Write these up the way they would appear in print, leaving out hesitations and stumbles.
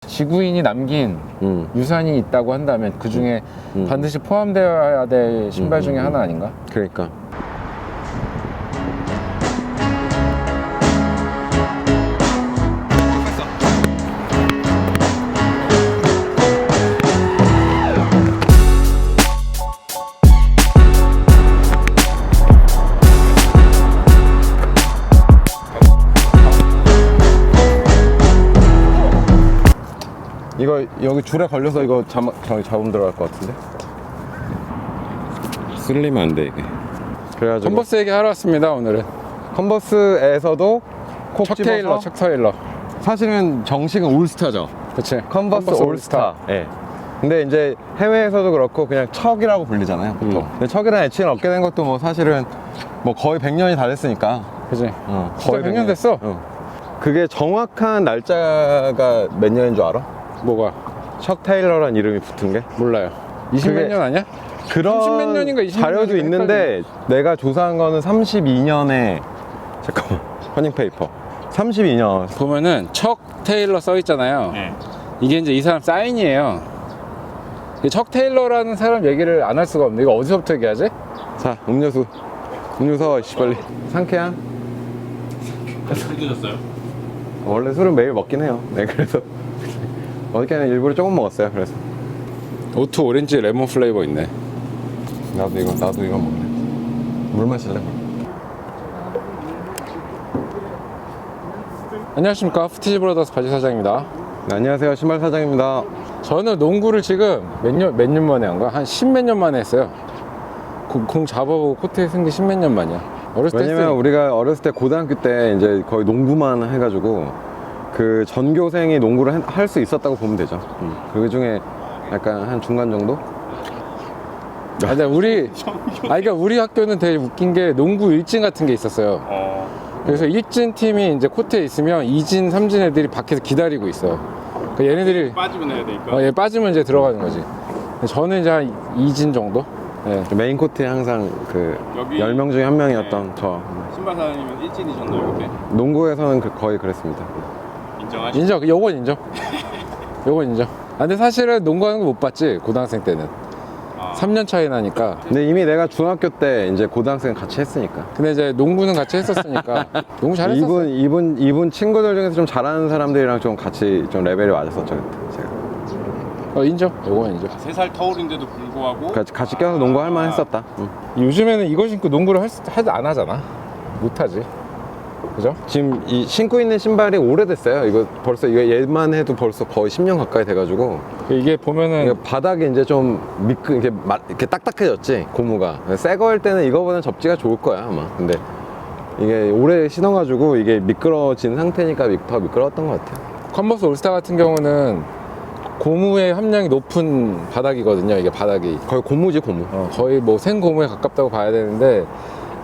지구인이 남긴 유산이 있다고 한다면 그 중에 반드시 포함되어야 될 신발 중에 하나 아닌가? 그러니까. 이거 여기 줄에 걸려서 이거 잡음 들어갈 것 같은데? 쓸리면 안 돼 이게. 그래가지고 컨버스 얘기하러 왔습니다 오늘은. 컨버스에서도 콕 척 집어서 테일러, 척 테일러. 사실은 정식은 올스타죠. 그치. 컨버스 올스타. 예. 근데 이제 해외에서도 그렇고 그냥 척이라고 불리잖아요 보통. 근데 척이라는 애칭을 얻게 된 것도 뭐 사실은 뭐 거의 100년이 다 됐으니까. 그치. 거의 100년 됐어. 그게 정확한 날짜가 몇 년인 줄 알아? 뭐가? 척 테일러라는 이름이 붙은 게? 몰라요. 20몇 년 아니야? 그런 30몇 년인가 20몇 자료도 년인가 있는데 내가 조사한 거는 32년에 잠깐만 허닝페이퍼 32년. 보면은 척 테일러 써 있잖아요. 네. 이게 이제 이 사람 사인이에요. 이 척 테일러라는 사람 얘기를 안 할 수가 없네. 이거 어디서부터 얘기하지? 자 음료수 씨 빨리. 상쾌한? 술 드셨어요? 원래 술은 매일 먹긴 해요. 네 그래서 어저께는 일부러 조금 먹었어요. 그래서 오투 오렌지 레몬 플레이버 있네. 나도 이거 먹네. 물 마실래? 안녕하십니까. 푸티지 브라더스 바지 사장입니다. 네, 안녕하세요 신발 사장입니다. 저는 농구를 지금 몇 년 만에 한 거야? 한 10몇 년 만에 했어요. 공 잡아보고 코트에 쓴 게 10몇 년 만이야. 어렸을 때 왜냐면 우리가 어렸을 때 고등학교 때 이제 거의 농구만 해가지고 그 전교생이 농구를 할 수 있었다고 보면 되죠. 그 중에 약간 한 중간 정도? 근데 그러니까 우리 학교는 되게 웃긴 게 농구 일진 같은 게 있었어요. 그래서 일진 팀이 이제 코트에 있으면 2진, 3진 애들이 밖에서 기다리고 있어. 그러니까 얘네들이 빠지면 해야 되니까. 얘 빠지면 이제 들어가는 거지. 저는 이제 한 2진 정도? 네. 메인 코트에 항상 그 여기- 10명 중에 한 명이었던 저. 신발 사장님은 일진이셨나요, 그때? 농구에서는 거의 그랬습니다. 인정하시죠? 인정. 요건 인정. 요건 인정. 근데 사실은 농구하는 거 못 봤지, 고등학생 때는. 3년 차이 나니까. 근데 이미 내가 중학교 때 이제 고등학생 같이 했으니까. 근데 이제 농구는 같이 했었으니까. 농구 잘했었어. 이분 친구들 중에서 좀 잘하는 사람들이랑 좀 같이 좀 레벨이 맞았었죠 그때 제가. 인정. 요건 인정. 3살 터울인데도 불구하고 같이 껴서 농구할 만 했었다. 요즘에는 이거 신고 농구를 안 하잖아. 못 하지. 그죠? 지금 이 신고 있는 신발이 오래됐어요. 이거 벌써 얘만 해도 벌써 거의 10년 가까이 돼가지고 이게 보면은 이게 바닥이 이제 좀 이렇게 딱딱해졌지 고무가. 새 거일 때는 이거보다는 접지가 좋을 거야 아마. 근데 이게 오래 신어가지고 이게 미끄러진 상태니까 더 미끄러웠던 것 같아요. 컨버스 올스타 같은 경우는 고무의 함량이 높은 바닥이거든요. 이게 바닥이 거의 고무지 고무. 거의 뭐 생고무에 가깝다고 봐야 되는데,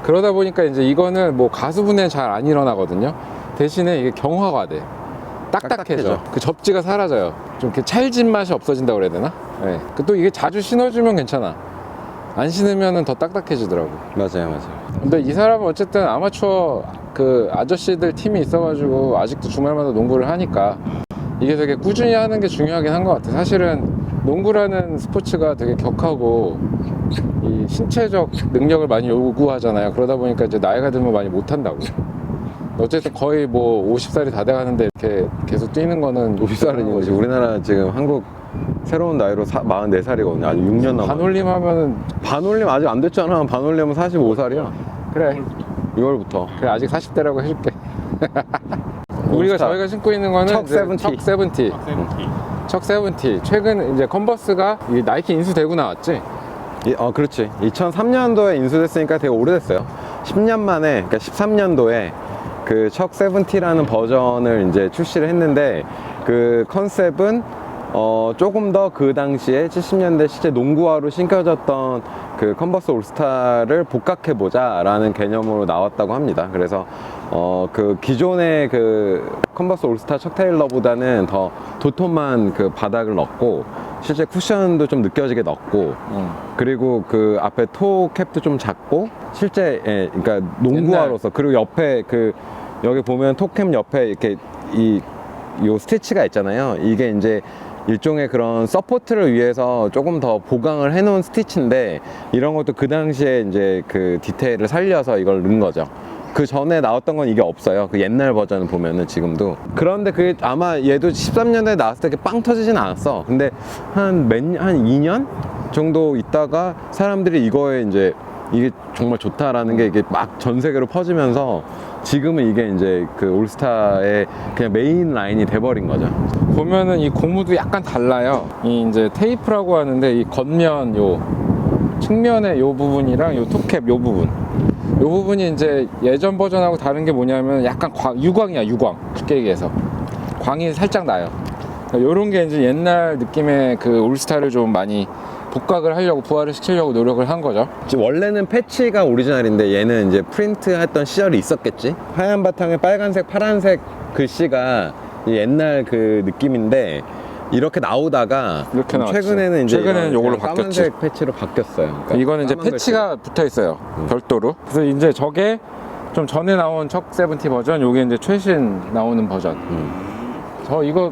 그러다 보니까 이제 이거는 뭐 가수분해는 잘 안 일어나거든요. 대신에 이게 경화가 돼. 딱딱해져. 딱딱해져. 그 접지가 사라져요. 좀 이렇게 찰진 맛이 없어진다고 그래야 되나? 네. 또 이게 자주 신어주면 괜찮아. 안 신으면 더 딱딱해지더라고. 맞아요. 근데 이 사람은 어쨌든 아마추어 그 아저씨들 팀이 있어가지고 아직도 주말마다 농구를 하니까 이게 되게 꾸준히 하는 게 중요하긴 한 것 같아. 사실은 농구라는 스포츠가 되게 격하고 이 신체적 능력을 많이 요구하잖아요. 그러다 보니까 이제 나이가 들면 많이 못한다고. 어쨌든 거의 뭐 50살이 다 돼가는데 이렇게 계속 뛰는 거는 50살은 거지. 우리나라 지금 한국 새로운 나이로 44살이거든요. 아직 6년 남았. 반올림 하면은 반올림 아직 안 됐잖아. 반올림은 45살이야. 그래 6월부터. 그래 아직 40대라고 해줄게. 우리가 올스타. 저희가 신고 있는 거는 척 이제 세븐티. 척 세븐티. 세븐티. 척 세븐티. 최근 이제 컨버스가 이 나이키 인수되고 나왔지. 그렇지. 2003년도에 인수됐으니까 되게 오래됐어요. 10년 만에, 그러니까 13년도에 그 척 세븐티라는 버전을 이제 출시를 했는데 그 컨셉은 조금 더 그 당시에 70년대 실제 농구화로 신겨졌던 그 컨버스 올스타를 복각해보자 라는 개념으로 나왔다고 합니다. 그래서 그 기존의 그 컨버스 올스타 척 테일러보다는 더 도톰한 그 바닥을 넣었고 실제 쿠션도 좀 느껴지게 넣었고 그리고 그 앞에 토 캡도 좀 작고 실제 그러니까 농구화로서 그리고 옆에 그 여기 보면 토 캡 옆에 이렇게 이 요 스티치가 있잖아요. 이게 이제 일종의 그런 서포트를 위해서 조금 더 보강을 해놓은 스티치인데, 이런 것도 그 당시에 이제 그 디테일을 살려서 이걸 넣은 거죠. 그 전에 나왔던 건 이게 없어요. 그 옛날 버전을 보면은 지금도. 그런데 그게 아마 얘도 13년도에 나왔을 때 빵 터지진 않았어. 근데 한 2년 정도 있다가 사람들이 이거에 이제 이게 정말 좋다라는 게 이게 막 전 세계로 퍼지면서 지금은 이게 이제 그 올스타의 그냥 메인 라인이 돼버린 거죠. 보면은 이 고무도 약간 달라요. 이 이제 테이프라고 하는데 이 겉면 요 측면의 요 부분이랑 요 톱캡 요 부분, 요 부분이 이제 예전 버전하고 다른 게 뭐냐면 약간 유광이야, 유광. 쉽게 얘기해서 광이 살짝 나요. 요런 게 이제 옛날 느낌의 그 올스타를 좀 많이 복각을 하려고, 부활을 시키려고 노력을 한 거죠. 원래는 패치가 오리지널인데 얘는 이제 프린트 했던 시절이 있었겠지. 하얀 바탕에 빨간색 파란색 글씨가 옛날 그 느낌인데 이렇게 나오다가 이렇게 나왔죠. 최근에는 이제 최근에는 요걸로 까만색 바뀌었지. 패치로 바뀌었어요. 그러니까 이거는 이제 까만 패치가 붙어 있어요. 별도로. 그래서 이제 저게 좀 전에 나온 척 세븐티 버전, 요게 이제 최신 나오는 버전. 저 이거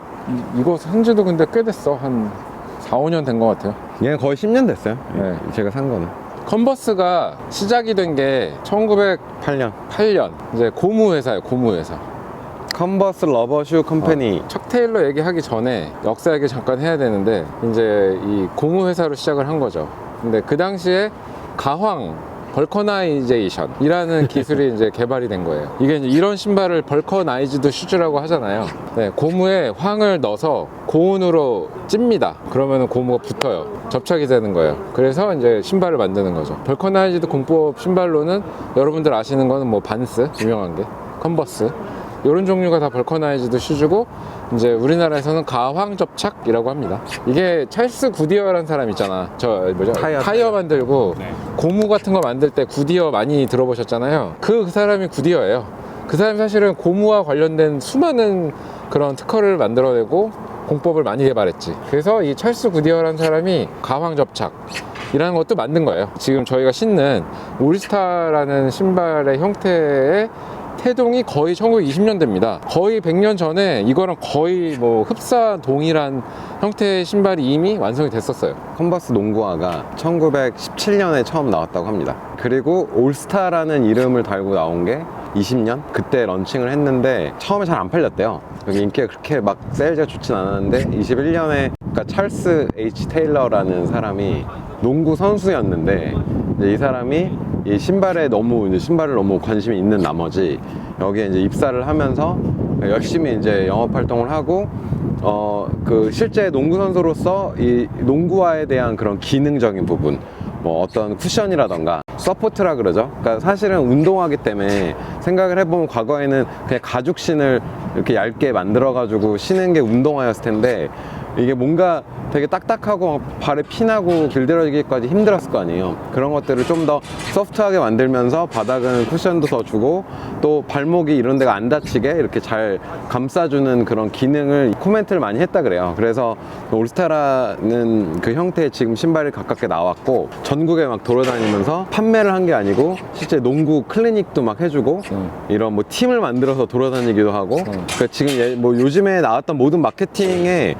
산지도 근데 꽤 됐어. 한 4, 5년 된 것 같아요. 얘는 거의 10년 됐어요. 네. 제가 산 거는 컨버스가 시작이 된 게 1908년 8년. 이제 고무 회사예요. 고무 회사. 컨버스 러버슈 컴퍼니. 척 테일러 얘기하기 전에 역사 얘기 잠깐 해야 되는데, 이제 이 고무 회사로 시작을 한 거죠. 근데 그 당시에 가황 벌커나이제이션이라는 기술이 이제 개발이 된 거예요. 이게 이제 이런 신발을 벌커나이즈드 슈즈라고 하잖아요. 네, 고무에 황을 넣어서 고온으로 찝니다. 그러면 고무가 붙어요. 접착이 되는 거예요. 그래서 이제 신발을 만드는 거죠. 벌커나이즈드 공법 신발로는 여러분들 아시는 거는 뭐 반스, 유명한 게 컨버스, 이런 종류가 다 벌커나이즈드 슈즈고, 이제 우리나라에서는 가황 접착이라고 합니다. 이게 찰스 구디어라는 사람 있잖아. 저 뭐죠? 타이어 만들고 네. 고무 같은 거 만들 때 구디어 많이 들어보셨잖아요. 그 사람이 구디어예요. 그 사람이 사실은 고무와 관련된 수많은 그런 특허를 만들어내고 공법을 많이 개발했지. 그래서 이 찰스 구디어라는 사람이 가황 접착 이라는 것도 만든 거예요. 지금 저희가 신는 올스타라는 신발의 형태의 태동이 거의 1920년대입니다. 거의 100년 전에 이거랑 거의 뭐 흡사 동일한 형태의 신발이 이미 완성이 됐었어요. 컨버스 농구화가 1917년에 처음 나왔다고 합니다. 그리고 올스타라는 이름을 달고 나온 게 20년? 그때 런칭을 했는데 처음에 잘 안 팔렸대요. 여기 인기가 그렇게 막 세일즈가 좋진 않았는데 21년에 그러니까 찰스 H 테일러라는 사람이 농구 선수였는데, 이제 이 사람이 이 신발을 너무 관심이 있는 나머지 여기에 이제 입사를 하면서 열심히 이제 영업 활동을 하고, 그 실제 농구 선수로서 이 농구화에 대한 그런 기능적인 부분, 뭐 어떤 쿠션이라던가 서포트라 그러죠. 그러니까 사실은 운동화기 때문에 생각을 해보면 과거에는 그냥 가죽신을 이렇게 얇게 만들어가지고 신는 게 운동화였을 텐데, 이게 뭔가 되게 딱딱하고 발에 피나고 길들여지기까지 힘들었을 거 아니에요. 그런 것들을 좀 더 소프트하게 만들면서 바닥은 쿠션도 더 주고 또 발목이 이런 데가 안 다치게 이렇게 잘 감싸주는 그런 기능을 코멘트를 많이 했다 그래요. 그래서 올스타라는 그 형태의 지금 신발이 가깝게 나왔고, 전국에 막 돌아다니면서 판매를 한 게 아니고 실제 농구 클리닉도 막 해주고 이런 뭐 팀을 만들어서 돌아다니기도 하고, 그러니까 지금 뭐 요즘에 나왔던 모든 마케팅에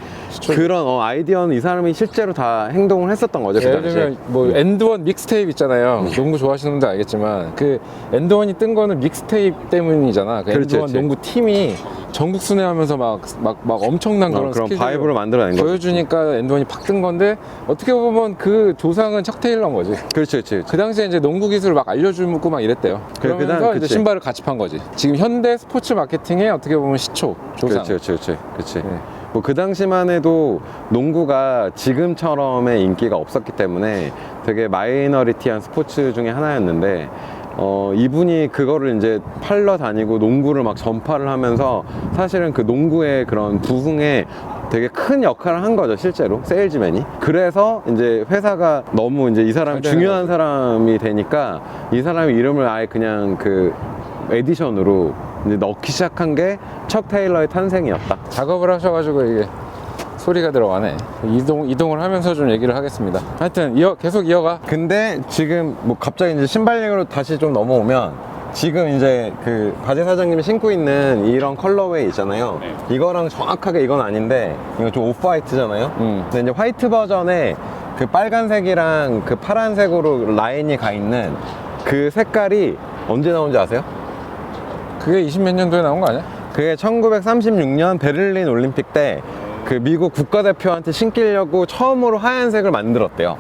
그런 아이디어는 이 사람이 실제로 다 행동을 했었던 거죠. 그 예를 당시에. 들면 뭐 엔드원 믹스테이프 있잖아요. 농구 좋아하시는 분들 알겠지만 그 엔드원이 뜬 거는 믹스테이프 때문이잖아. 그 그렇지, 엔드원 그렇지. 농구 팀이 전국 순회하면서 막 엄청난 그런 그런 스케줄을 바이브를 만들어낸 거죠. 보여주니까 엔드원이 팍 뜬 건데, 어떻게 보면 그 조상은 척 테일러인 거지. 그렇지. 그 당시에 이제 농구 기술을 막 알려주고 막 이랬대요. 그래, 그러면서 이제 그치. 신발을 같이 판 거지. 지금 현대 스포츠 마케팅의 어떻게 보면 시초, 조상. 그렇지. 네. 뭐 그 당시만 해도 농구가 지금처럼의 인기가 없었기 때문에 되게 마이너리티한 스포츠 중에 하나였는데, 이분이 그거를 이제 팔러 다니고 농구를 막 전파를 하면서 사실은 그 농구의 그런 부흥에 되게 큰 역할을 한 거죠, 실제로 세일즈맨이. 그래서 이제 회사가 너무 이제 이 사람이 잘 되는 중요한 거죠. 사람이 되니까 이 사람의 이름을 아예 그냥 그 에디션으로 이제 넣기 시작한 게 척 테일러의 탄생이었다. 작업을 하셔가지고 이게 소리가 들어가네. 이동을 하면서 좀 얘기를 하겠습니다. 하여튼 계속 이어가. 근데 지금 뭐 갑자기 이제 신발 얘기로 다시 좀 넘어오면, 지금 이제 그 바제 사장님이 신고 있는 이런 컬러웨이 있잖아요. 네. 이거랑 정확하게 이건 아닌데 이거 좀 오프 화이트잖아요. 근데 이제 화이트 버전에 그 빨간색이랑 그 파란색으로 라인이 가 있는 그 색깔이 언제 나온지 아세요? 그게 20몇 년도에 나온 거 아니야? 그게 1936년 베를린 올림픽 때 그 미국 국가대표한테 신기려고 처음으로 하얀색을 만들었대요.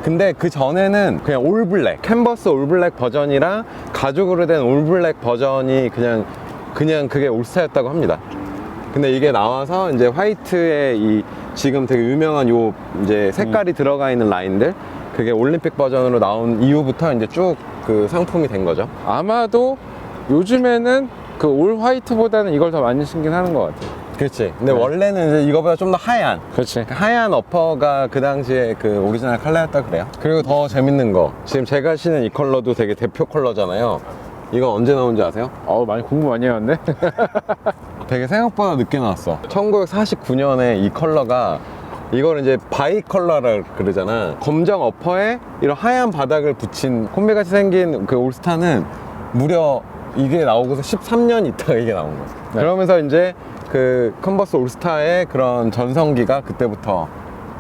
근데 그 전에는 그냥 올블랙, 캔버스 올블랙 버전이랑 가죽으로 된 올블랙 버전이 그냥 그게 올스타였다고 합니다. 근데 이게 나와서 이제 화이트의 이 지금 되게 유명한 요 이제 색깔이 들어가 있는 라인들, 그게 올림픽 버전으로 나온 이후부터 이제 쭉 그 상품이 된 거죠. 아마도 요즘에는 그 올 화이트보다는 이걸 더 많이 신긴 하는 것 같아. 그렇지. 근데 네. 원래는 이제 이거보다 좀 더 하얀, 그렇지. 하얀 어퍼가 그 당시에 그 오리지널 컬러였다 그래요. 그리고 더 재밌는 거, 지금 제가 신은 이 컬러도 되게 대표 컬러잖아요. 이거 언제 나온지 아세요? 많이 공부 많이 해왔네. 되게 생각보다 늦게 나왔어. 1949년에 이 컬러가, 이걸 이제 바이 컬러라 그러잖아. 검정 어퍼에 이런 하얀 바닥을 붙인 콤비같이 생긴 그 올스타는 무려 이게 나오고서 13년 있다가 이게 나온 거야. 네. 그러면서 이제 그 컨버스 올스타의 그런 전성기가 그때부터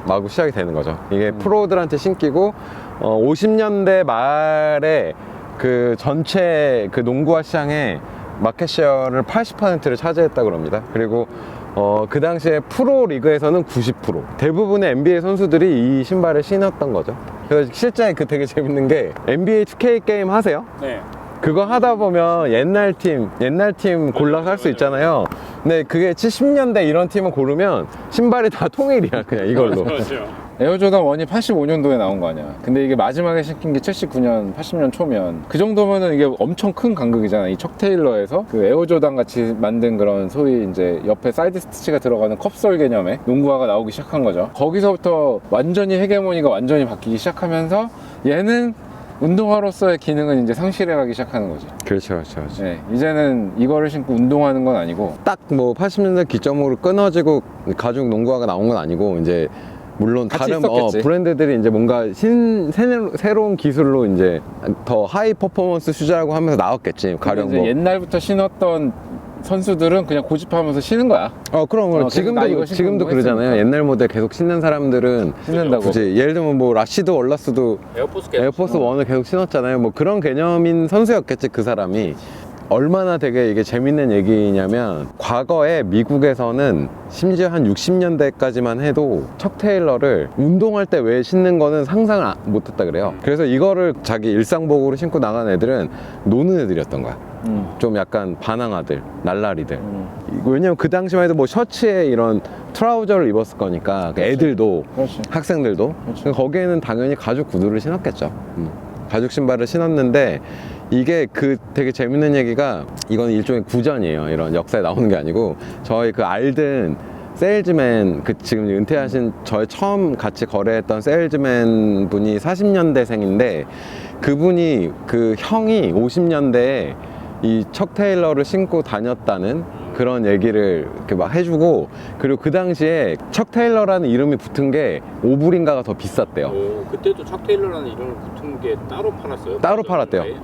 마구 시작이 되는 거죠. 이게 프로들한테 신기고 50년대 말에 그 전체 그 농구화 시장의 마켓 셰어를 80%를 차지했다고 합니다. 그리고 그 당시에 프로 리그에서는 90%, 대부분의 NBA 선수들이 이 신발을 신었던 거죠. 그래서 실제 그 되게 재밌는 게 NBA 2K 게임 하세요? 네. 그거 하다 보면 옛날 팀 골라서 할 수 있잖아요. 근데 그게 70년대 이런 팀을 고르면 신발이 다 통일이야, 그냥 이걸로. 그렇죠. 에어조던 1이 85년도에 나온 거 아니야. 근데 이게 마지막에 신긴 게 79년, 80년 초면 그 정도면은 이게 엄청 큰 간극이잖아. 이 척 테일러에서 그 에어조던 같이 만든 그런 소위 이제 옆에 사이드 스티치가 들어가는 컵솔 개념의 농구화가 나오기 시작한 거죠. 거기서부터 완전히 헤게모니가 완전히 바뀌기 시작하면서 얘는 운동화로서의 기능은 이제 상실해가기 시작하는 거지. 그렇죠, 그렇죠, 그렇죠. 네, 이제는 이거를 신고 운동하는 건 아니고 딱 뭐 80년대 기점으로 끊어지고 가죽 농구화가 나온 건 아니고, 이제 물론 같이 다른 있었겠지. 브랜드들이 이제 뭔가 새로운 기술로 이제 더 하이 퍼포먼스 슈즈라고 하면서 나왔겠지. 가령 이제 뭐 옛날부터 신었던 선수들은 그냥 고집하면서 신은 거야. 그럼 계속 나 이거 신고 지금도 그러잖아요. 했으니까. 옛날 모델 계속 신는 사람들은 신는다고. 굳이 예를 들면 뭐 라시드 월라스도 에어포스 1을 계속 신었잖아요. 뭐 그런 개념인 선수였겠지, 그 사람이. 얼마나 되게 이게 재밌는 얘기냐면, 과거에 미국에서는 심지어 한 60년대까지만 해도 척 테일러를 운동할 때 왜 신는 거는 상상을 못했다 그래요. 그래서 이거를 자기 일상복으로 신고 나간 애들은 노는 애들이었던 거야. 좀 약간 반항아들, 날라리들. 왜냐면 그 당시만 해도 뭐 셔츠에 이런 트라우저를 입었을 거니까, 그 애들도, 그렇지. 학생들도. 그렇죠. 거기에는 당연히 가죽 구두를 신었겠죠. 가죽 신발을 신었는데, 이게 그 되게 재밌는 얘기가, 이건 일종의 구전이에요. 이런 역사에 나오는 게 아니고, 저희 그 알든 세일즈맨, 그 지금 은퇴하신 저희 처음 같이 거래했던 세일즈맨 분이 40년대생인데, 그분이 그 형이 50년대에 이 척 테일러를 신고 다녔다는 그런 얘기를 이렇게 막 해주고, 그리고 그 당시에 척 테일러라는 이름이 붙은 게 오브린가가 더 비쌌대요. 그때도 척 테일러라는 이름을 붙은 게 따로 팔았어요? 따로 팔았대요. 네.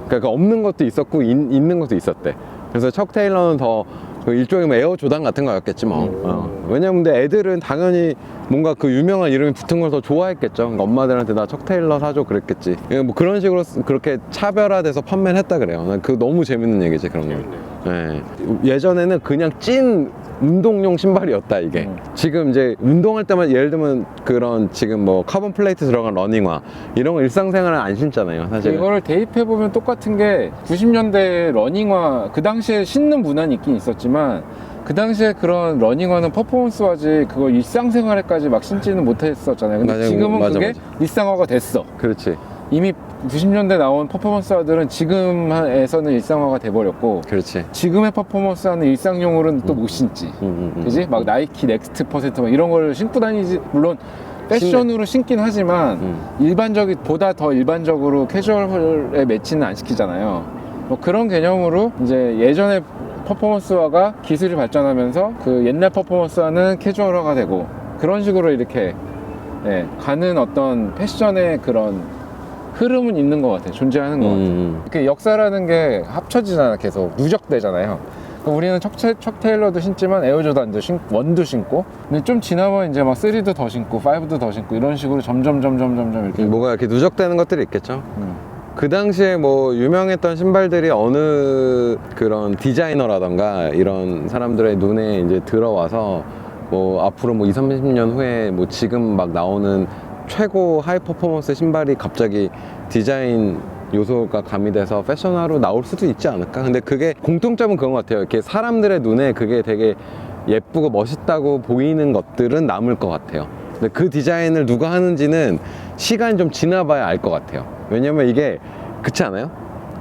그러니까 없는 것도 있었고 있는 것도 있었대. 그래서 척 테일러는 더 일종의 뭐 에어 조단 같은 거였겠지 뭐. 왜냐면 근데 애들은 당연히 뭔가 그 유명한 이름이 붙은 걸 더 좋아했겠죠. 그러니까 엄마들한테 나 척 테일러 사줘 그랬겠지. 뭐 그런 식으로 그렇게 차별화돼서 판매를 했다 그래요. 난 그거 너무 재밌는 얘기지, 그런 거. 네. 예전에는 그냥 찐 운동용 신발이었다, 이게. 지금 이제 운동할 때만, 예를 들면 그런 지금 뭐 카본 플레이트 들어간 러닝화 이런 거 일상생활은 안 신잖아요, 사실. 이거를 대입해보면 똑같은 게 90년대 러닝화, 그 당시에 신는 문화는 있긴 있었지만 그 당시에 그런 러닝화는 퍼포먼스화지 그걸 일상생활에까지 막 신지는 못했었잖아요. 근데 맞아요. 지금은 맞아, 그게 맞아. 일상화가 됐어. 그렇지. 이미 90년대 나온 퍼포먼스화들은 지금에서는 일상화가 돼버렸고, 그렇지. 지금의 퍼포먼스화는 일상용으로는 또 못 신지. 그지? 막 나이키 넥스트 퍼센트 막 이런 걸 신고 다니지. 물론 패션으로 신긴 하지만 보다 더 일반적으로 캐주얼에 매치는 안 시키잖아요. 뭐 그런 개념으로 이제 예전에 퍼포먼스화가 기술이 발전하면서 그 옛날 퍼포먼스화는 캐주얼화가 되고, 그런 식으로 이렇게 가는 어떤 패션의 그런 흐름은 있는 것 같아. 존재하는 것 같아. 그 역사라는 게 합쳐지잖아. 계속 누적되잖아요. 그러니까 우리는 척 테일러도 신지만 에어조단도 신고, 원도 신고. 근데 좀 지나면 이제 막 3도 더 신고, 5도 더 신고 이런 식으로 점점 이렇게. 뭐가 이렇게 누적되는 것들이 있겠죠. 그 당시에 뭐 유명했던 신발들이 어느 그런 디자이너라던가 이런 사람들의 눈에 이제 들어와서 뭐 앞으로 뭐 20-30년 후에 뭐 지금 막 나오는 최고 하이 퍼포먼스 신발이 갑자기 디자인 요소가 가미돼서 패션화로 나올 수도 있지 않을까? 근데 그게 공통점은 그런 것 같아요. 이렇게 사람들의 눈에 그게 되게 예쁘고 멋있다고 보이는 것들은 남을 것 같아요. 근데 그 디자인을 누가 하는지는 시간이 좀 지나봐야 알 것 같아요. 왜냐면 이게 그렇지 않아요?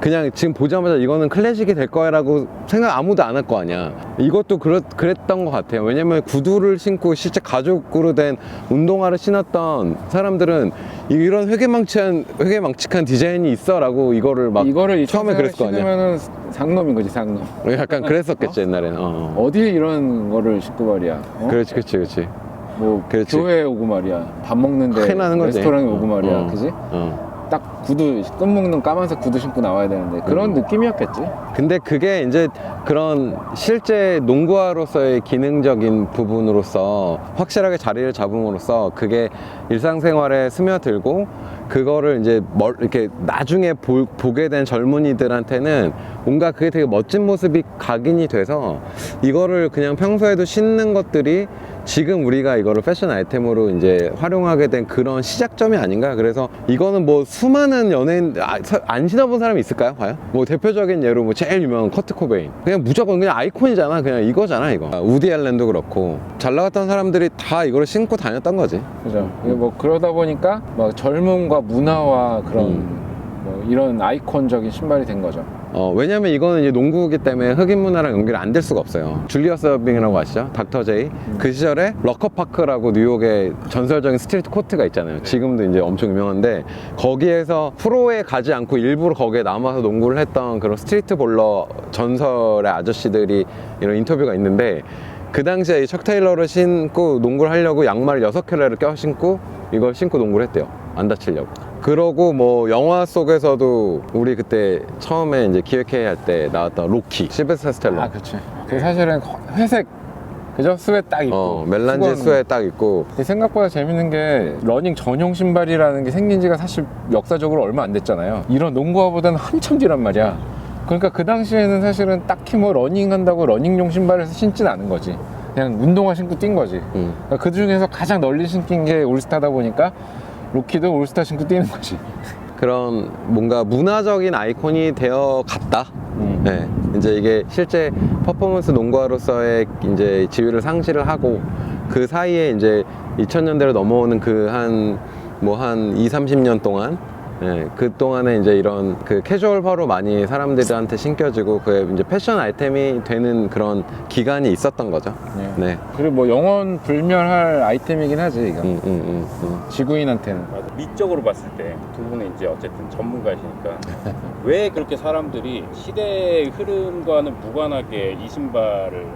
그냥 지금 보자마자 이거는 클래식이 될 거야 라고 생각 아무도 안 할 거 아니야. 이것도 그랬던 것 같아요. 왜냐면 구두를 신고 실제 가죽으로 된 운동화를 신었던 사람들은 이런 회개망측한 디자인이 있어 라고 이거를 막 이거를 처음에 그랬을 거 아니야. 신으면은 상놈인 거지, 상놈. 약간 그랬었겠지 옛날에는. 어디에 이런 거를 신고 말이야. 그렇지. 뭐 그렇지. 교회에 오고 말이야. 밥 먹는데 큰일 나는 거지. 레스토랑에 오고 말이야. 그지? 딱 구두 끝먹는 까만색 구두 신고 나와야 되는데 그런 느낌이었겠지. 근데 그게 이제 그런 실제 농구화로서의 기능적인 부분으로서 확실하게 자리를 잡음으로써 그게 일상생활에 스며들고 그거를 이제 이렇게 나중에 보게 된 젊은이들한테는 뭔가 그게 되게 멋진 모습이 각인이 돼서 이거를 그냥 평소에도 신는 것들이 지금 우리가 이거를 패션 아이템으로 이제 활용하게 된 그런 시작점이 아닌가. 그래서 이거는 뭐 수많은 연예인 안 신어본 사람이 있을까요? 과연? 뭐 대표적인 예로 뭐 제일 유명한 커트 코베인, 그냥 무조건 그냥 아이콘이잖아. 그냥 이거잖아 이거. 우디 앨런도 그렇고 잘 나갔던 사람들이 다 이걸 신고 다녔던 거지. 그죠. 이게 뭐 그러다 보니까 막 젊음과 문화와 그런 뭐 이런 아이콘적인 신발이 된 거죠. 왜냐면 이거는 이제 농구이기 때문에 흑인 문화랑 연결이 안 될 수가 없어요. 줄리어스 어빙이라고 아시죠? 닥터 제이. 그 시절에 러커파크라고 뉴욕의 전설적인 스트리트 코트가 있잖아요. 지금도 이제 엄청 유명한데 거기에서 프로에 가지 않고 일부러 거기에 남아서 농구를 했던 그런 스트리트 볼러 전설의 아저씨들이 이런 인터뷰가 있는데 그 당시에 이 척 테일러를 신고 농구를 하려고 양말을 6켤레를 껴 신고 이걸 신고 농구를 했대요. 안 다치려고. 그러고 뭐 영화 속에서도 우리 그때 처음에 이제 기획회의 할 때 나왔던 로키, 실베스터 스텔론. 그렇지. 그 사실은 회색, 그죠? 스웨 딱 입고. 멜란지 스웨 딱 입고. 생각보다 재밌는 게 러닝 전용 신발이라는 게 생긴 지가 사실 역사적으로 얼마 안 됐잖아요. 이런 농구화보다는 한참 뒤란 말이야. 그러니까 그 당시에는 사실은 딱히 뭐 러닝 한다고 러닝용 신발을 신진 않은 거지. 그냥 운동화 신고 뛴 거지. 그러니까 그 중에서 가장 널리 신긴 게 올스타다 보니까 로키도 올스타 신고 뛰는 거지. 그런 뭔가 문화적인 아이콘이 되어 갔다. 네. 이제 이게 실제 퍼포먼스 농구화로서의 이제 지위를 상실을 하고 그 사이에 이제 2000년대로 넘어오는 그 한 20-30년 동안 그 동안에 이제 이런 그 캐주얼화로 많이 사람들한테 신겨지고 그 이제 패션 아이템이 되는 그런 기간이 있었던 거죠. 네. 그리고 뭐 영원 불멸할 아이템이긴 하지 이거. 지구인한테는. 미적으로 봤을 때 두 분은 이제 어쨌든 전문가시니까 왜 그렇게 사람들이 시대의 흐름과는 무관하게 이 신발을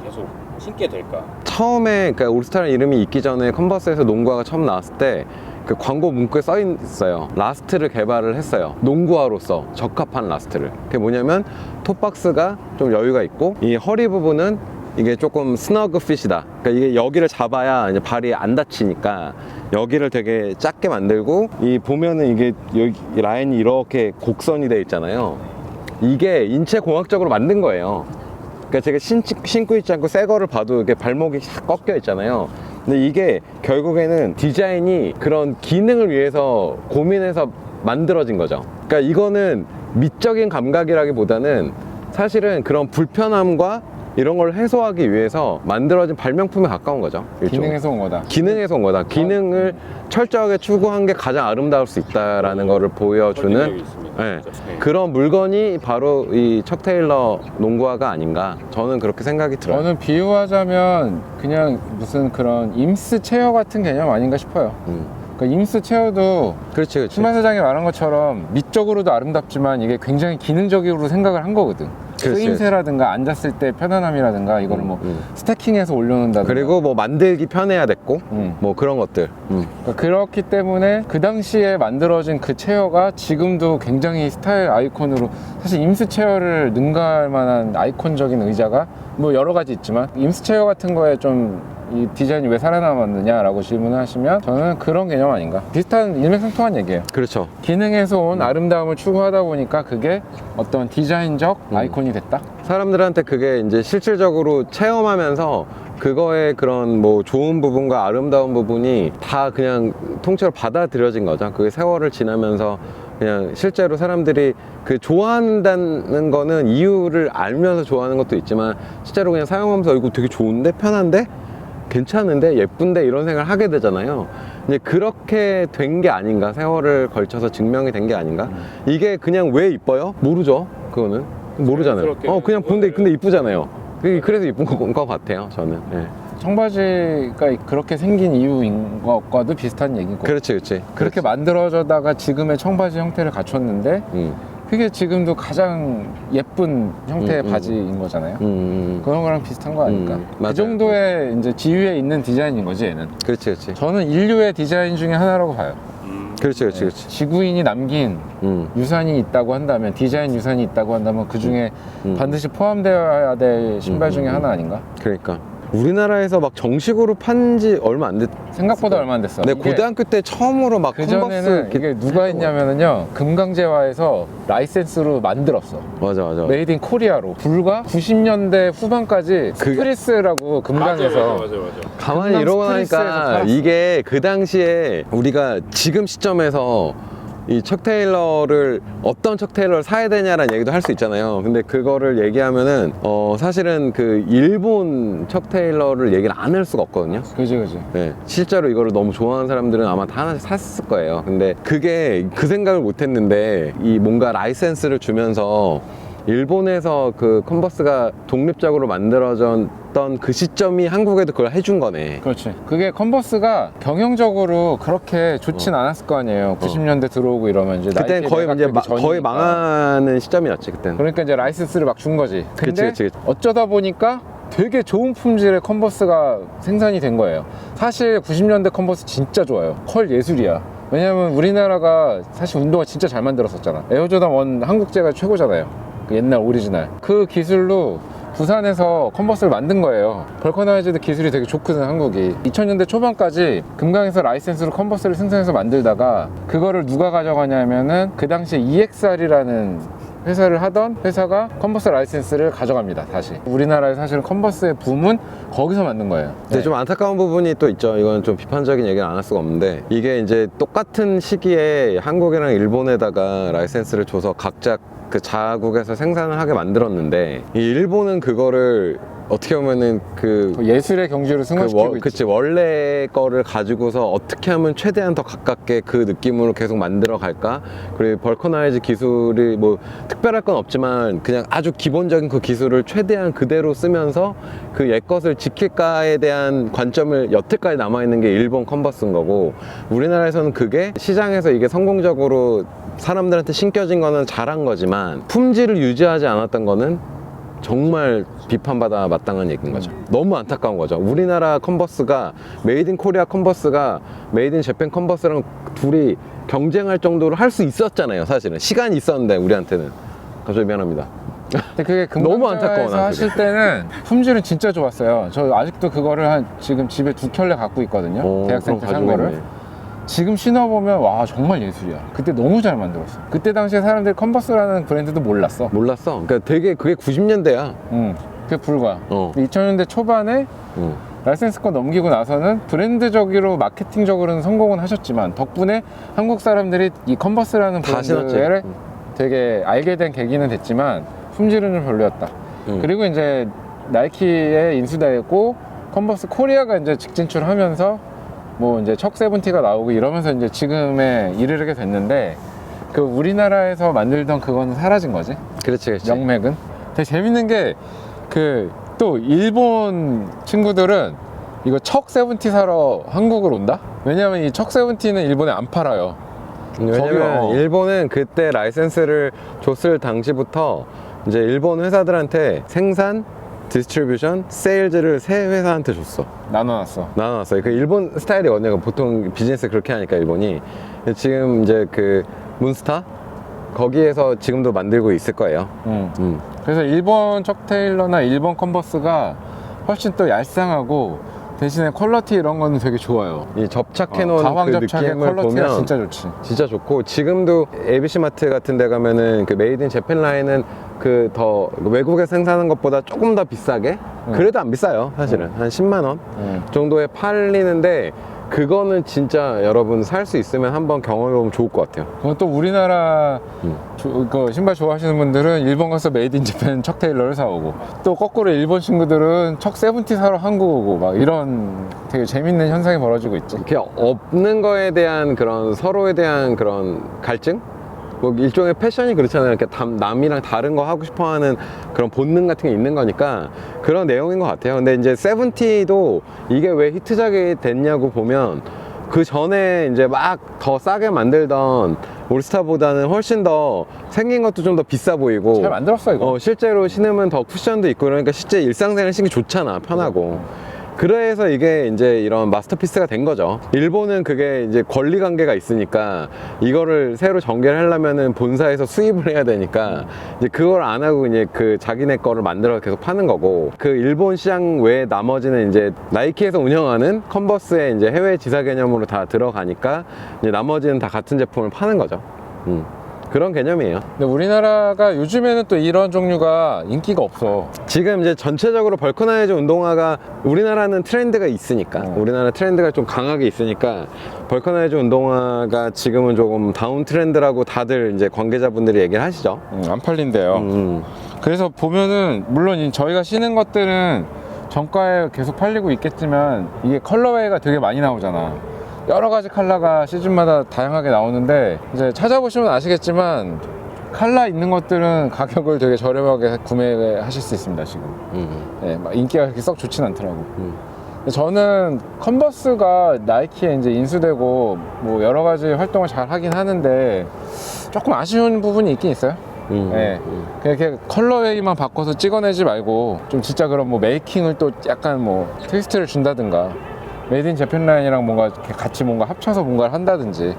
계속 신게 될까? 처음에 그러니까 올스타라는 이름이 있기 전에 컨버스에서 농구화가 처음 나왔을 때 그 광고 문구에 써 있어요. 라스트를 개발을 했어요. 농구화로서 적합한 라스트를. 그게 뭐냐면 톱박스가 좀 여유가 있고 이 허리 부분은 이게 조금 스너그 핏이다. 그러니까 이게 여기를 잡아야 이제 발이 안 다치니까 여기를 되게 작게 만들고 이 보면은 이게 여기 라인이 이렇게 곡선이 되어 있잖아요. 이게 인체 공학적으로 만든 거예요. 그러니까 제가 신고 있지 않고 새 거를 봐도 이렇게 발목이 싹 꺾여 있잖아요. 근데 이게 결국에는 디자인이 그런 기능을 위해서 고민해서 만들어진 거죠. 그러니까 이거는 미적인 감각이라기보다는 사실은 그런 불편함과 이런 걸 해소하기 위해서 만들어진 발명품에 가까운 거죠. 기능에서 온 거다. 기능에서 온 거다. 기능을 철저하게 추구한 게 가장 아름다울 수 있다라는 거를 보여주는 그런 물건이 바로 이 척 테일러 농구화가 아닌가. 저는 그렇게 생각이 들어요. 저는 비유하자면 그냥 무슨 그런 임스 체어 같은 개념 아닌가 싶어요. 그러니까 임스 체어도 그렇지. 신발 사장이 말한 것처럼 미적으로도 아름답지만 이게 굉장히 기능적으로 생각을 한 거거든. 그렇지, 쓰임새라든가 앉았을 때 편안함이라든가 이거를 뭐 스태킹해서 올려놓는다든가. 그리고 뭐 만들기 편해야 됐고 뭐 그런 것들. 그러니까 그렇기 때문에 그 당시에 만들어진 그 체어가 지금도 굉장히 스타일 아이콘으로, 사실 임스 체어를 능가할 만한 아이콘적인 의자가 뭐 여러 가지 있지만 임스 체어 같은 거에 좀 이 디자인이 왜 살아남았느냐라고 질문을 하시면 저는 그런 개념 아닌가. 비슷한 일맥상통한 얘기예요. 그렇죠. 기능에서 온 아름다움을 추구하다 보니까 그게 어떤 디자인적 아이콘이 됐다. 사람들한테 그게 이제 실질적으로 체험하면서 그거의 그런 뭐 좋은 부분과 아름다운 부분이 다 그냥 통째로 받아들여진 거죠. 그게 세월을 지나면서 그냥 실제로 사람들이 그 좋아한다는 거는 이유를 알면서 좋아하는 것도 있지만 실제로 그냥 사용하면서 이거 되게 좋은데, 편한데, 괜찮은데, 예쁜데 이런 생각을 하게 되잖아요. 이제 그렇게 된 게 아닌가, 세월을 걸쳐서 증명이 된 게 아닌가. 이게 그냥 왜 이뻐요? 모르죠. 그거는 모르잖아요. 그냥 보는데 근데 이쁘잖아요. 그래서 이쁜 것 같아요, 저는. 예. 청바지가 그렇게 생긴 이유인 것과도 비슷한 얘기고. 그렇지, 그렇지. 그렇게 만들어져다가 지금의 청바지 형태를 갖췄는데 그게 지금도 가장 예쁜 형태의 바지인 거잖아요. 그런 거랑 비슷한 거 아닐까. 그 맞아요. 정도의 이제 지위에 있는 디자인인 거지, 얘는. 그렇지, 그렇지. 저는 인류의 디자인 중에 하나라고 봐요. 그렇지, 그렇지, 그렇지. 지구인이 남긴 유산이 있다고 한다면, 디자인 유산이 있다고 한다면 그 중에 반드시 포함되어야 될 신발 중에 하나 아닌가? 그러니까 우리나라에서 막 정식으로 판지 얼마 안 됐. 생각보다 얼마 안 됐어. 내 이게 고등학교 때 처음으로 막 그 컨버스 전에는 이게 누가 했냐면은요, 금강제화에서 라이센스로 만들었어. 맞아. 메이드 인 코리아로. 불과 90년대 후반까지 스프리스라고 금강에서 맞아. 가만히 금강 이러고 스트리스에서 나니까 팔았어. 이게 그 당시에 우리가 지금 시점에서 이 척 테일러를 어떤 척 테일러를 사야 되냐라는 얘기도 할 수 있잖아요. 근데 그거를 얘기하면은 사실은 그 일본 척 테일러를 얘기를 안 할 수가 없거든요. 그지. 네, 실제로 이거를 너무 좋아하는 사람들은 아마 다 하나씩 샀을 거예요. 근데 그게 그 생각을 못 했는데 이 뭔가 라이센스를 주면서 일본에서 그 컨버스가 독립적으로 만들어졌던 그 시점이 한국에도 그걸 해준 거네. 그렇지. 그게 컨버스가 경영적으로 그렇게 좋진 않았을 거 아니에요. 90년대 들어오고 이러면 이제 그때는 나이키 거의 이제 매각되기 거의 전이니까. 망하는 시점이었지 그때는. 그러니까 이제 라이센스를 막 준 거지. 근데 그치. 어쩌다 보니까 되게 좋은 품질의 컨버스가 생산이 된 거예요. 사실 90년대 컨버스 진짜 좋아요. 컬 예술이야. 왜냐면 우리나라가 사실 운동화 진짜 잘 만들었었잖아. 에어조던 1 한국제가 최고잖아요. 그 옛날 오리지널. 그 기술로 부산에서 컨버스를 만든 거예요. 벌커나이즈드 기술이 되게 좋거든, 한국이. 2000년대 초반까지 금강에서 라이센스로 컨버스를 생산해서 만들다가 그거를 누가 가져가냐면은 그 당시에 EXR이라는 회사를 하던 회사가 컨버스 라이센스를 가져갑니다, 다시. 우리나라에 사실은 컨버스의 붐은 거기서 만든 거예요. 근데 좀 안타까운 부분이 또 있죠. 이건 좀 비판적인 얘기를 안 할 수가 없는데 이게 이제 똑같은 시기에 한국이랑 일본에다가 라이센스를 줘서 각자 그 자국에서 생산을 하게 만들었는데 이 일본은 그거를 어떻게 보면은 그 예술의 경지로 승화시키고 있지. 그치, 원래 거를 가지고서 어떻게 하면 최대한 더 가깝게 그 느낌으로 계속 만들어 갈까. 그리고 벌커나이즈 기술이 뭐 특별할 건 없지만 그냥 아주 기본적인 그 기술을 최대한 그대로 쓰면서 그 옛것을 지킬까에 대한 관점을 여태까지 남아있는 게 일본 컨버스인 거고, 우리나라에서는 그게 시장에서 이게 성공적으로 사람들한테 신겨진 거는 잘한 거지만 품질을 유지하지 않았던 거는 정말 비판받아 마땅한 얘기인 거죠. 너무 안타까운 거죠. 우리나라 컨버스가, 메이드 인 코리아 컨버스가 메이드 인 재팬 컨버스랑 둘이 경쟁할 정도로 할 수 있었잖아요, 사실은. 시간이 있었는데 우리한테는. 갑자기 미안합니다. 근데 그게 너무 안타까워, 금강자에서 난 하실 때는 품질은 진짜 좋았어요. 저 아직도 그거를 지금 집에 2켤레 갖고 있거든요. 대학생 때 산 거를. 지금 신어보면 와, 정말 예술이야. 그때 너무 잘 만들었어. 그때 당시에 사람들이 컨버스라는 브랜드도 몰랐어. 그러니까 되게 그게 90년대야. 그게 불과. 2000년대 초반에 라이센스권 넘기고 나서는 브랜드적으로 마케팅적으로는 성공은 하셨지만 덕분에 한국 사람들이 이 컨버스라는 브랜드를 되게 알게 된 계기는 됐지만 품질은 좀 별로였다. 그리고 이제 나이키에 인수되고 컨버스 코리아가 이제 직진출하면서 뭐 이제 척 세븐티가 나오고 이러면서 이제 지금에 이르게 됐는데, 그 우리나라에서 만들던 그거는 사라진 거지. 그렇지. 명맥은. 되게 재밌는 게 그 또 일본 친구들은 이거 척 세븐티 사러 한국을 온다? 왜냐면 이 척 세븐티는 일본에 안 팔아요. 왜냐면 일본은 그때 라이센스를 줬을 당시부터 이제 일본 회사들한테 생산, 디스트리뷰션, 세일즈를 세 회사한테 줬어. 나눠놨어. 나눠놨어요. 그 일본 스타일이거든요. 보통 비즈니스 그렇게 하니까 일본이. 지금 이제 그 문스타 거기에서 지금도 만들고 있을 거예요. 그래서 일본 척테일러나 일본 컨버스가 훨씬 또 얄쌍하고 대신에 퀄리티 이런 거는 되게 좋아요. 이 접착해놓은 가황 그 접착의 느낌을 퀄리티가 보면 진짜 좋지. 진짜 좋고, 지금도 ABC 마트 같은 데 가면은 그 메이드 인 재팬 라인은 그 더 외국에 생산하는 것보다 조금 더 비싸게, 그래도 안 비싸요 사실은. 한 10만 원 정도에 팔리는데, 그거는 진짜 여러분 살 수 있으면 한번 경험해보면 좋을 것 같아요. 그건 또 우리나라 그 신발 좋아하시는 분들은 일본 가서 메이드 인 재팬 척 테일러를 사오고, 또 거꾸로 일본 친구들은 척 세븐티 사러 한국 오고, 막 이런 되게 재밌는 현상이 벌어지고 있지. 이렇게 없는 거에 대한 그런 서로에 대한 그런 갈증? 뭐 일종의 패션이 그렇잖아요. 이렇게 남이랑 다른 거 하고 싶어 하는 그런 본능 같은 게 있는 거니까 그런 내용인 것 같아요. 근데 이제 세븐티도 이게 왜 히트작이 됐냐고 보면, 그 전에 이제 막 더 싸게 만들던 올스타보다는 훨씬 더 생긴 것도 좀 더 비싸 보이고, 잘 만들었어 이거. 실제로 신으면 더 쿠션도 있고, 그러니까 실제 일상생활 신기 좋잖아, 편하고. 그래서 이게 이제 이런 마스터피스가 된 거죠. 일본은 그게 이제 권리 관계가 있으니까 이거를 새로 전개를 하려면은 본사에서 수입을 해야 되니까 이제 그걸 안 하고 이제 그 자기네 거를 만들어 계속 파는 거고, 그 일본 시장 외에 나머지는 이제 나이키에서 운영하는 컨버스의 이제 해외 지사 개념으로 다 들어가니까 이제 나머지는 다 같은 제품을 파는 거죠. 그런 개념이에요. 근데 우리나라가 요즘에는 또 이런 종류가 인기가 없어. 지금 이제 전체적으로 벌커나이즈 운동화가, 우리나라는 트렌드가 있으니까, 우리나라 트렌드가 좀 강하게 있으니까 벌커나이즈 운동화가 지금은 조금 다운 트렌드라고 다들 이제 관계자분들이 얘기를 하시죠. 안 팔린대요. 그래서 보면은 물론 저희가 신은 것들은 정가에 계속 팔리고 있겠지만, 이게 컬러웨이가 되게 많이 나오잖아. 여러 가지 컬러가 시즌마다 다양하게 나오는데, 이제 찾아보시면 아시겠지만 컬러 있는 것들은 가격을 되게 저렴하게 구매하실 수 있습니다 지금. 네, 막 인기가 그렇게 썩 좋진 않더라고. 근데 저는 컨버스가 나이키에 이제 인수되고 뭐 여러 가지 활동을 잘 하긴 하는데 조금 아쉬운 부분이 있긴 있어요. 네. 그렇게 컬러웨이만 바꿔서 찍어내지 말고 좀 진짜 그런 뭐 메이킹을 또 약간 뭐 트위스트를 준다든가, 메이드 인 재팬 라인이랑 뭔가 이렇게 같이 뭔가 합쳐서 뭔가를 한다든지,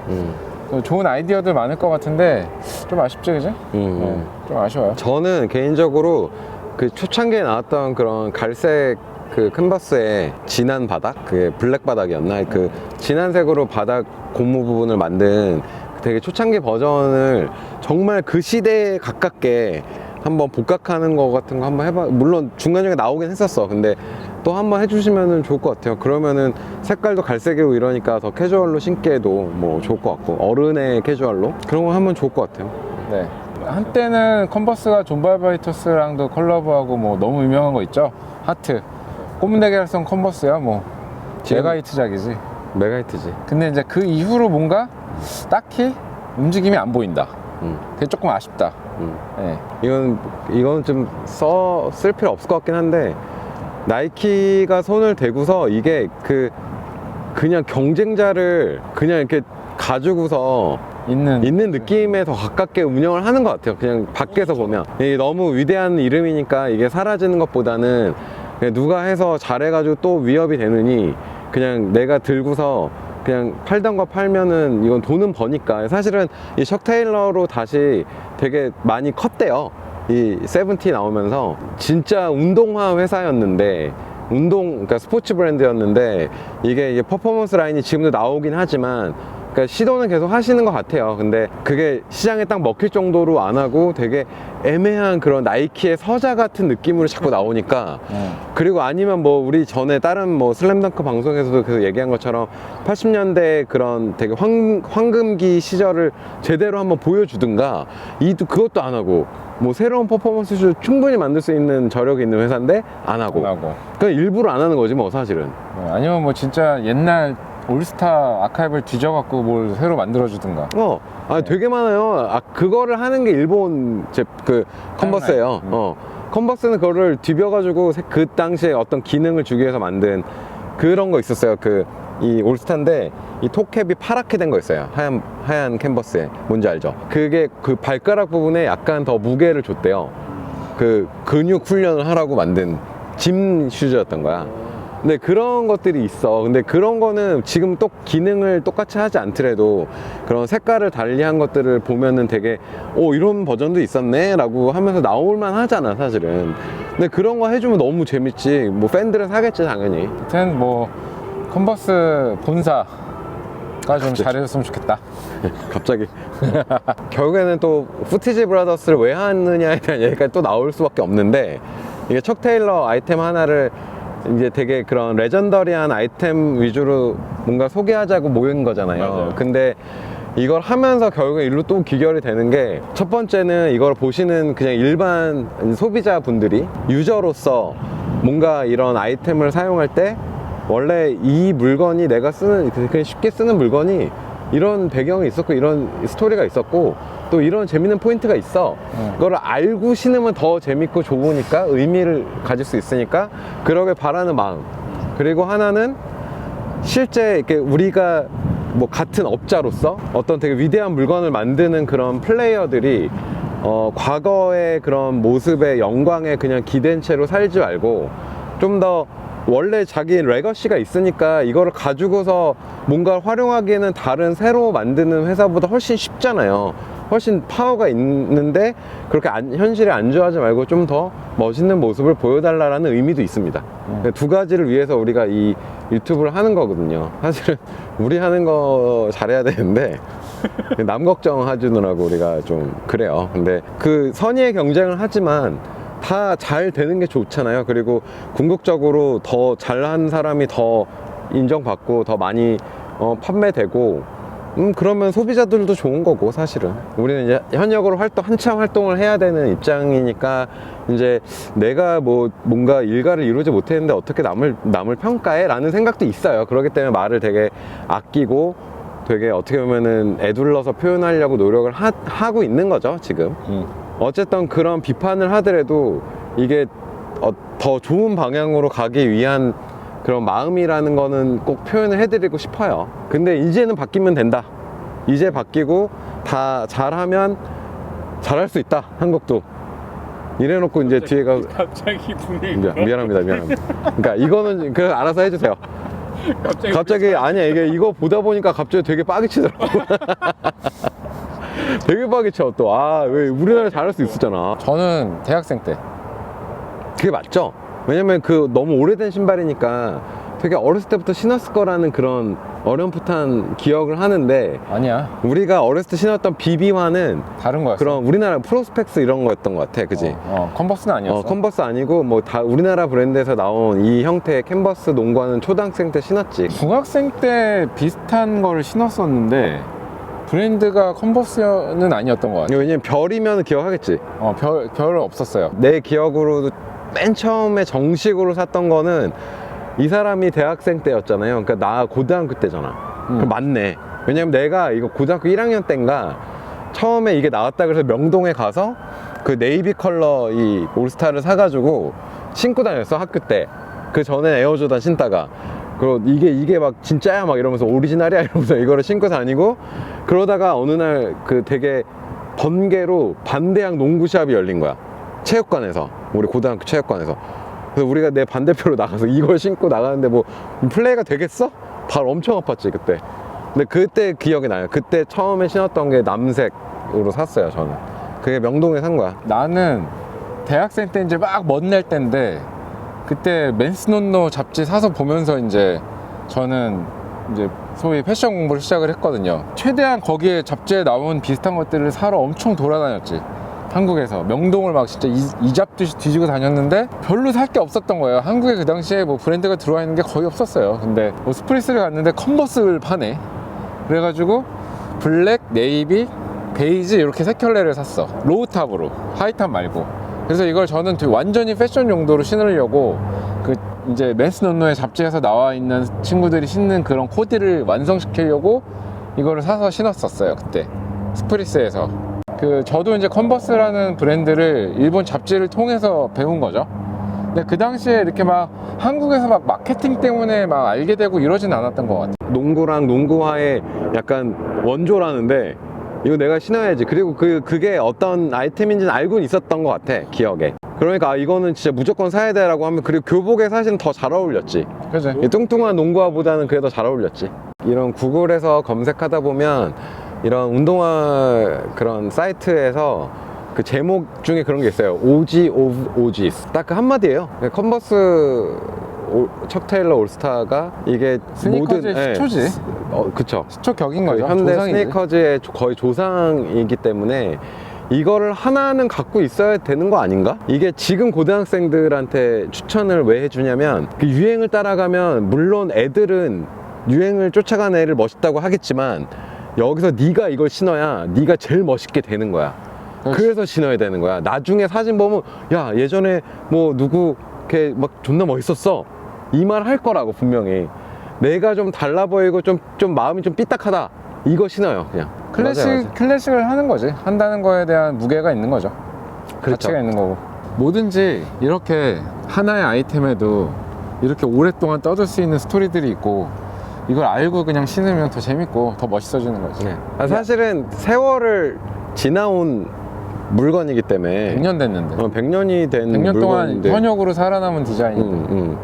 좋은 아이디어들 많을 것 같은데 좀 아쉽죠, 그죠? 네, 좀 아쉬워요. 저는 개인적으로 그 초창기에 나왔던 그런 갈색 그 캔버스의 진한 바닥, 그게 블랙 바닥이었나? 그 진한 색으로 바닥 고무 부분을 만든 되게 초창기 버전을 정말 그 시대에 가깝게 한번 복각하는 거 같은 거 한번 해봐. 물론 중간중간에 나오긴 했었어. 근데 또 한번 해주시면 좋을 것 같아요. 그러면은 색깔도 갈색이고 이러니까 더 캐주얼로 신기에도 뭐 좋을 것 같고, 어른의 캐주얼로 그런 거 하면 좋을 것 같아요. 네. 한때는 컨버스가 존 바이바이터스랑도 콜라보하고 뭐 너무 유명한 거 있죠? 하트. 꼬문대결성 컨버스야 뭐. 메가 히트작이지. 메가 히트지. 근데 이제 그 이후로 뭔가 딱히 움직임이 안 보인다. 그게 조금 아쉽다. 네. 이건 좀 쓸 필요 없을 것 같긴 한데, 나이키가 손을 대고서 이게 그냥 경쟁자를 그냥 이렇게 가지고서 있는 느낌에 더 가깝게 운영을 하는 것 같아요. 그냥 밖에서 보면 이게 너무 위대한 이름이니까 이게 사라지는 것보다는 그냥 누가 해서 잘해가지고 또 위협이 되느니, 그냥 내가 들고서 그냥 팔던 거 팔면은 이건 돈은 버니까. 사실은 이 척 테일러로 다시 되게 많이 컸대요. 이 세븐티 나오면서. 진짜 운동화 회사였는데, 그러니까 스포츠 브랜드였는데, 이게 퍼포먼스 라인이 지금도 나오긴 하지만, 그러니까 시도는 계속 하시는 것 같아요. 근데 그게 시장에 딱 먹힐 정도로 안 하고 되게 애매한 그런 나이키의 서자 같은 느낌으로 자꾸 나오니까, 그리고 아니면 뭐 우리 전에 다른 뭐 슬램덩크 방송에서도 계속 얘기한 것처럼 80년대 그런 되게 황금기 시절을 제대로 한번 보여주든가, 그것도 안 하고, 뭐 새로운 퍼포먼스 슈 충분히 만들 수 있는 저력이 있는 회사인데 안 하고. 그냥 일부러 안 하는 거지 뭐 사실은. 아니면 뭐 진짜 옛날 올스타 아카이브를 뒤져갖고 뭘 새로 만들어주든가. 되게 많아요. 그거를 하는 게 일본 컨버스예요. 컨버스는 그거를 뒤벼가지고 그 당시에 어떤 기능을 주기 위해서 만든 그런 거 있었어요. 이 올스타인데 이 톱캡이 파랗게 된 거 있어요. 하얀 캔버스에. 뭔지 알죠? 그게 그 발가락 부분에 약간 더 무게를 줬대요. 그 근육 훈련을 하라고 만든 짐 슈즈였던 거야. 근데 그런 것들이 있어. 근데 그런 거는 지금 또 기능을 똑같이 하지 않더라도 그런 색깔을 달리한 것들을 보면은 되게 이런 버전도 있었네 라고 하면서 나올만 하잖아 사실은. 근데 그런 거 해주면 너무 재밌지. 뭐 팬들은 사겠지 당연히. 하여튼 뭐 컨버스 본사가 좀 잘해줬으면 좋겠다. 갑자기 결국에는 또 푸티지 브라더스를 왜 하느냐에 대한 얘기가 또 나올 수밖에 없는데, 이게 척 테일러 아이템 하나를 이제 되게 그런 레전더리한 아이템 위주로 뭔가 소개하자고 모인 거잖아요. 맞아요. 근데 이걸 하면서 결국에 일로 또 귀결이 되는 게, 첫 번째는 이걸 보시는 그냥 일반 소비자분들이 유저로서 뭔가 이런 아이템을 사용할 때 원래 이 물건이 내가 쓰는, 그냥 쉽게 쓰는 물건이 이런 배경이 있었고 이런 스토리가 있었고 또 이런 재밌는 포인트가 있어. 그걸 알고 신으면 더 재밌고 좋으니까, 의미를 가질 수 있으니까 그러길 바라는 마음. 그리고 하나는 실제 이렇게 우리가 뭐 같은 업자로서 어떤 되게 위대한 물건을 만드는 그런 플레이어들이 과거의 그런 모습의 영광에 그냥 기댄 채로 살지 말고 좀 더 원래 자기 레거시가 있으니까 이거를 가지고서 뭔가 활용하기에는 다른 새로 만드는 회사보다 훨씬 쉽잖아요. 훨씬 파워가 있는데 그렇게 현실에 안주하지 말고 좀 더 멋있는 모습을 보여달라는 의미도 있습니다. 두 가지를 위해서 우리가 이 유튜브를 하는 거거든요. 사실은 우리 하는 거 잘해야 되는데 남 걱정해주느라고 우리가 좀 그래요. 근데 그 선의의 경쟁을 하지만 다 잘 되는 게 좋잖아요. 그리고 궁극적으로 더 잘한 사람이 더 인정받고 더 많이 판매되고, 그러면 소비자들도 좋은 거고. 사실은 우리는 이제 현역으로 한참 활동을 해야 되는 입장이니까, 이제 내가 뭐 뭔가 일가를 이루지 못했는데 어떻게 남을 평가해? 라는 생각도 있어요. 그렇기 때문에 말을 되게 아끼고 되게 어떻게 보면은 애둘러서 표현하려고 노력을 하고 있는 거죠 지금. 어쨌든 그런 비판을 하더라도 이게 더 좋은 방향으로 가기 위한 그런 마음이라는 거는 꼭 표현을 해드리고 싶어요. 근데 이제는 바뀌면 된다. 이제 바뀌고 다 잘하면 잘할 수 있다. 한국도. 이래놓고 이제 뒤에가 갑자기 분위기가 미안합니다. 그러니까 이거는 그 알아서 해주세요. 갑자기 아니야, 이거 보다 보니까 갑자기 되게 빠개치더라고. 되게 빠개쳐 또. 왜 우리나라 잘할 수 있었잖아. 저는 대학생 때. 그게 맞죠? 왜냐면 그 너무 오래된 신발이니까 되게 어렸을 때부터 신었을 거라는 그런 어렴풋한 기억을 하는데, 아니야, 우리가 어렸을 때 신었던 BB1은 다른 거였어. 그런 우리나라 프로스펙스 이런 거였던 것 같아. 그지? 컨버스는 아니었어. 컨버스 아니고 뭐 다 우리나라 브랜드에서 나온 이 형태의 캔버스 농구화는 초등학생 때 신었지. 중학생 때 비슷한 거를 신었었는데 브랜드가 컨버스는 아니었던 것 같아. 왜냐면 별이면 기억하겠지. 별 없었어요. 내 기억으로도 맨 처음에 정식으로 샀던 거는 이 사람이 대학생 때였잖아요. 그러니까 나 고등학교 때잖아. 그럼 맞네. 왜냐면 내가 이거 고등학교 1학년 때인가 처음에 이게 나왔다 그래서 명동에 가서 그 네이비 컬러 이 올스타를 사가지고 신고 다녔어, 학교 때. 그 전에 에어조단 신다가. 그리고 이게 막 진짜야 막 이러면서 오리지널이야 이러면서 이거를 신고 다니고, 그러다가 어느 날 그 되게 번개로 반대항 농구샵이 열린 거야. 체육관에서. 우리 고등학교 체육관에서. 그래서 우리가 내 반대표로 나가서 이걸 신고 나가는데 뭐 플레이가 되겠어? 발 엄청 아팠지 그때. 근데 그때 기억이 나요. 그때 처음에 신었던 게 남색으로 샀어요 저는. 그게 명동에 산 거야. 나는 대학생 때 이제 막 멋낼 때인데, 그때 맨스논노 잡지 사서 보면서 이제 저는 이제 소위 패션 공부를 시작을 했거든요. 최대한 거기에 잡지에 나온 비슷한 것들을 사러 엄청 돌아다녔지. 한국에서 명동을 막 진짜 이잡듯이 뒤지고 다녔는데 별로 살 게 없었던 거예요. 한국에 그 당시에 뭐 브랜드가 들어와 있는 게 거의 없었어요. 근데 뭐 스프리스를 갔는데 컨버스를 파네. 그래가지고 블랙, 네이비, 베이지 이렇게 세 켤레를 샀어. 로우탑으로, 하이탑 말고. 그래서 이걸 저는 되게 완전히 패션 용도로 신으려고 그 이제 맨스논노의 잡지에서 나와 있는 친구들이 신는 그런 코디를 완성시키려고 이거를 사서 신었었어요. 그때 스프리스에서. 저도 이제 컨버스라는 브랜드를 일본 잡지를 통해서 배운 거죠. 근데 그 당시에 이렇게 막 한국에서 막 마케팅 때문에 막 알게 되고 이러진 않았던 것 같아요. 농구랑 농구화의 약간 원조라는데 이거 내가 신어야지. 그리고 그게 어떤 아이템인지는 알고는 있었던 것 같아, 기억에. 그러니까 아, 이거는 진짜 무조건 사야 돼라고 하면 그리고 교복에 사실은 더 잘 어울렸지. 그죠? 이 뚱뚱한 농구화보다는 그게 더 잘 어울렸지. 이런 구글에서 검색하다 보면 이런 운동화 그런 사이트에서 그 제목 중에 그런 게 있어요. OG of OGs. 딱 그 한마디예요. 컨버스 척 테일러 올스타가 이게 스니커즈의 시초지. 그쵸. 시초격인 거죠. 현대 조상이지. 스니커즈의 거의 조상이기 때문에 이거를 하나는 갖고 있어야 되는 거 아닌가? 이게 지금 고등학생들한테 추천을 왜 해주냐면 그 유행을 따라가면 물론 애들은 유행을 쫓아가는 애를 멋있다고 하겠지만 여기서 네가 이걸 신어야 네가 제일 멋있게 되는 거야. 그렇지. 그래서 신어야 되는 거야. 나중에 사진 보면 야 예전에 뭐 누구 이렇게 막 존나 멋있었어 이 말 할 거라고 분명히. 내가 좀 달라 보이고 좀 마음이 좀 삐딱하다 이거 신어요 그냥. 클래식을 하는 거지. 한다는 거에 대한 무게가 있는 거죠. 그렇죠. 가치가 있는 거고. 뭐든지 이렇게 하나의 아이템에도 이렇게 오랫동안 떠들 수 있는 스토리들이 있고 이걸 알고 그냥 신으면 더 재밌고 더 멋있어지는 거지. 네. 사실은 세월을 지나온 물건이기 때문에 100년 됐는데. 100년이 된 100년 동안 물건인데 현역으로 살아남은 디자인인데.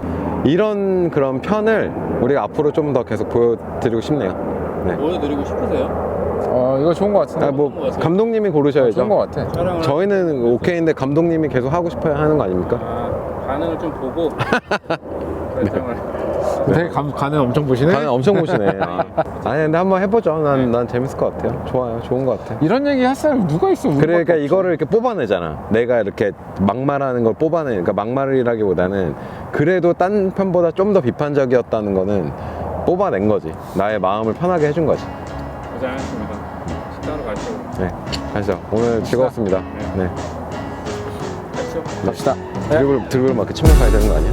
이런 그런 편을 우리가 앞으로 좀 더 계속 보여드리고 싶네요. 네. 보여드리고 싶으세요? 이거 좋은 것 같은데. 뭐 감독님이 고르셔야죠. 좋은 것 같아. 촬영을 저희는 오케이인데 감독님이 계속 하고 싶어야 하는 거 아닙니까? 반응을 좀 보고 결정을. 되게 간을 엄청 보시네. 반응 엄청 보시네. 아니 근데 한번 해보죠. 난 재밌을 것 같아요. 좋아요. 좋은 것 같아. 이런 얘기 할 사람이 누가 있어? 우리밖에 그러니까 없지. 이거를 이렇게 뽑아내잖아. 내가 이렇게 막말하는 걸 뽑아내. 그러니까 막말이라기보다는 그래도 딴 편보다 좀 더 비판적이었다는 거는 뽑아낸 거지. 나의 마음을 편하게 해준 거지. 고생하셨습니다. 식사하러 가시죠. 네, 가시죠. 오늘 즐거웠습니다. 네. 가시죠. 갑시다. 드리블 막 그 침묵 가야 되는 거 아니야?